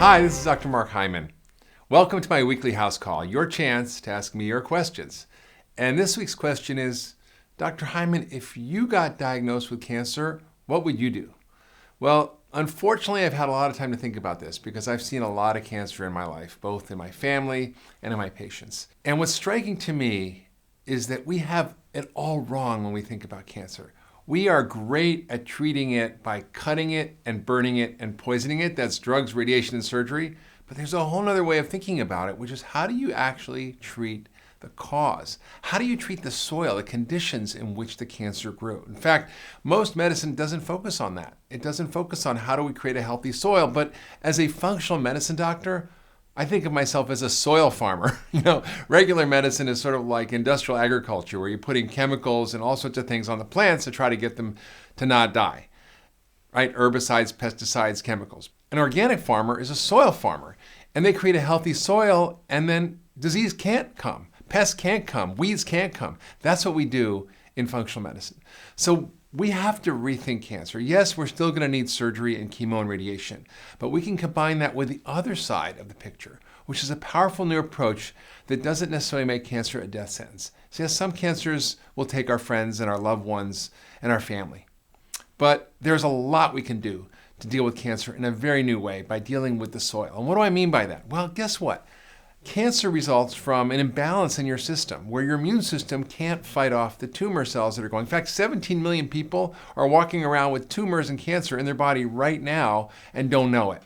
Hi, this is Dr. Mark Hyman. Welcome to my weekly house call, your chance to ask me your questions. And this week's question is, Dr. Hyman, if you got diagnosed with cancer, what would you do? Well, unfortunately, I've had a lot of time to think about this because I've seen a lot of cancer in my life, both in my family and in my patients. And what's striking to me is that we have it all wrong when we think about cancer. We are great at treating it by cutting it and burning it and poisoning it. That's drugs, radiation, and surgery. But there's a whole other way of thinking about it, which is how do you actually treat the cause? How do you treat the soil, the conditions in which the cancer grew? In fact, most medicine doesn't focus on that. It doesn't focus on how do we create a healthy soil. But as a functional medicine doctor, I think of myself as a soil farmer. Regular medicine is sort of like industrial agriculture where you're putting chemicals and all sorts of things on the plants to try to get them to not die, right? Herbicides, pesticides, chemicals. An organic farmer is a soil farmer, and they create a healthy soil, and then disease can't come, pests can't come, weeds can't come. That's what we do in functional medicine. So we have to rethink cancer. Yes, we're still going to need surgery and chemo and radiation, but we can combine that with the other side of the picture, which is a powerful new approach that doesn't necessarily make cancer a death sentence. So yes, some cancers will take our friends and our loved ones and our family, but there's a lot we can do to deal with cancer in a very new way by dealing with the soil. And what do I mean by that? Well, guess what? Cancer results from an imbalance in your system where your immune system can't fight off the tumor cells that are going. In fact, 17 million people are walking around with tumors and cancer in their body right now and don't know it.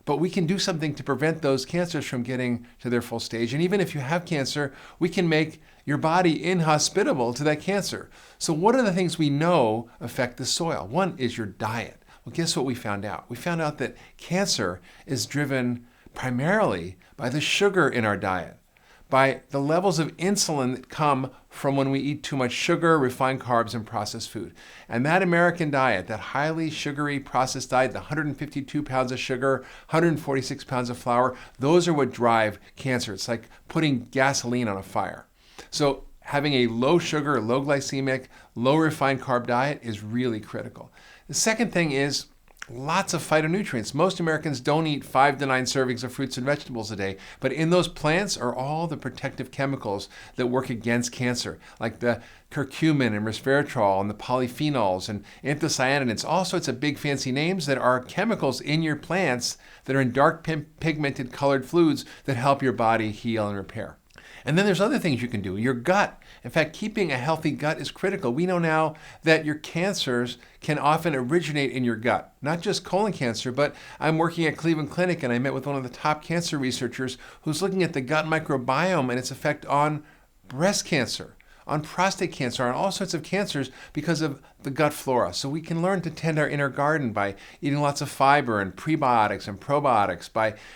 But we can do something to prevent those cancers from getting to their full stage. And even if you have cancer, we can make your body inhospitable to that cancer. So what are the things we know affect the soil? One is your diet. Well, guess what we found out? We found out that cancer is driven primarily by the sugar in our diet, by the levels of insulin that come from when we eat too much sugar, refined carbs, and processed food. And that American diet, that highly sugary processed diet, the 152 pounds of sugar, 146 pounds of flour, those are what drive cancer. It's like putting gasoline on a fire. So having a low sugar, low glycemic, low refined carb diet is really critical. The second thing is lots of phytonutrients. Most Americans don't eat 5 to 9 servings of fruits and vegetables a day, but in those plants are all the protective chemicals that work against cancer, like the curcumin and resveratrol and the polyphenols and anthocyanidins, all sorts of big fancy names that are chemicals in your plants that are in dark pigmented colored fluids that help your body heal and repair. And then there's other things you can do. Your gut. In fact, keeping a healthy gut is critical. We know now that your cancers can often originate in your gut, not just colon cancer, but I'm working at Cleveland Clinic and I met with one of the top cancer researchers who's looking at the gut microbiome and its effect on breast cancer, on prostate cancer, on all sorts of cancers because of the gut flora. So we can learn to tend our inner garden by eating lots of fiber and prebiotics and probiotics,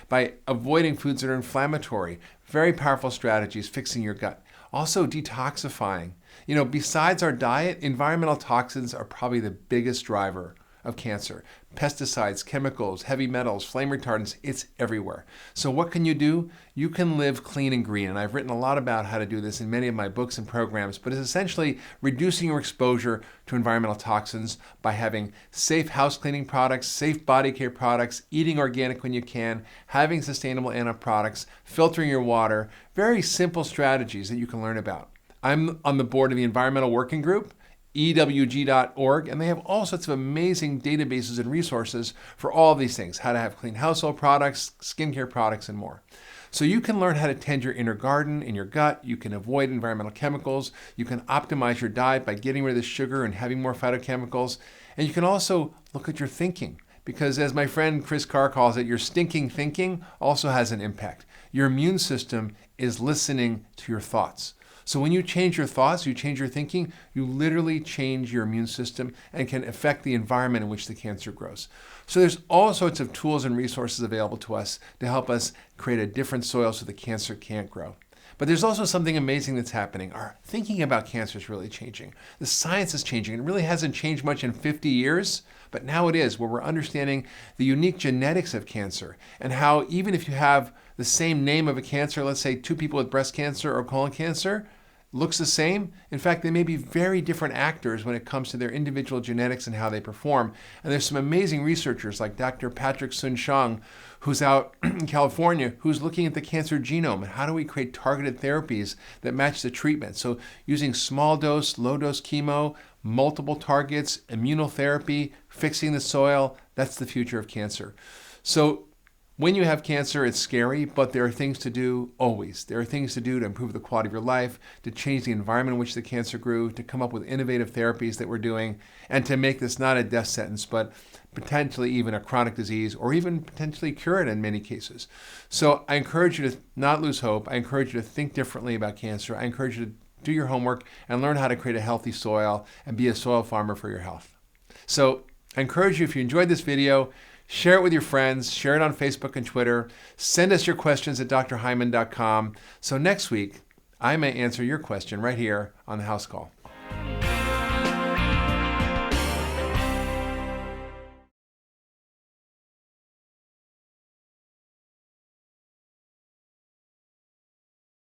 by avoiding foods that are inflammatory. Very powerful strategies, fixing your gut. Also detoxifying. Besides our diet, environmental toxins are probably the biggest driver of cancer. Pesticides, chemicals, heavy metals, flame retardants, it's everywhere. So what can you do? You can live clean and green. And I've written a lot about how to do this in many of my books and programs, but it's essentially reducing your exposure to environmental toxins by having safe house cleaning products, safe body care products, eating organic when you can, having sustainable products, filtering your water, very simple strategies that you can learn about. I'm on the board of the Environmental Working Group, ewg.org, and they have all sorts of amazing databases and resources for all of these things, how to have clean household products, skincare products, and more. So you can learn how to tend your inner garden in your gut. You can avoid environmental chemicals. You can optimize your diet by getting rid of the sugar and having more phytochemicals. And you can also look at your thinking, because as my friend Chris Carr calls it, your stinking thinking also has an impact. Your immune system is listening to your thoughts. So when you change your thoughts, you change your thinking, you literally change your immune system and can affect the environment in which the cancer grows. So there's all sorts of tools and resources available to us to help us create a different soil so the cancer can't grow. But there's also something amazing that's happening. Our thinking about cancer is really changing. The science is changing. It really hasn't changed much in 50 years, but now it is, where we're understanding the unique genetics of cancer and how even if you have the same name of a cancer, let's say 2 people with breast cancer or colon cancer, looks the same. In fact, they may be very different actors when it comes to their individual genetics and how they perform. And there's some amazing researchers like Dr. Patrick Soon-Shiong, who's out in California, who's looking at the cancer genome and how do we create targeted therapies that match the treatment. So using small dose, low dose chemo, multiple targets, immunotherapy, fixing the soil, that's the future of cancer. So when you have cancer, it's scary, but there are things to do always. There are things to do to improve the quality of your life, to change the environment in which the cancer grew, to come up with innovative therapies that we're doing, and to make this not a death sentence, but potentially even a chronic disease, or even potentially cure it in many cases. So I encourage you to not lose hope. I encourage you to think differently about cancer. I encourage you to do your homework and learn how to create a healthy soil and be a soil farmer for your health. So I encourage you, if you enjoyed this video, share it with your friends, share it on Facebook and Twitter, send us your questions at drhyman.com. So next week, I may answer your question right here on the House Call.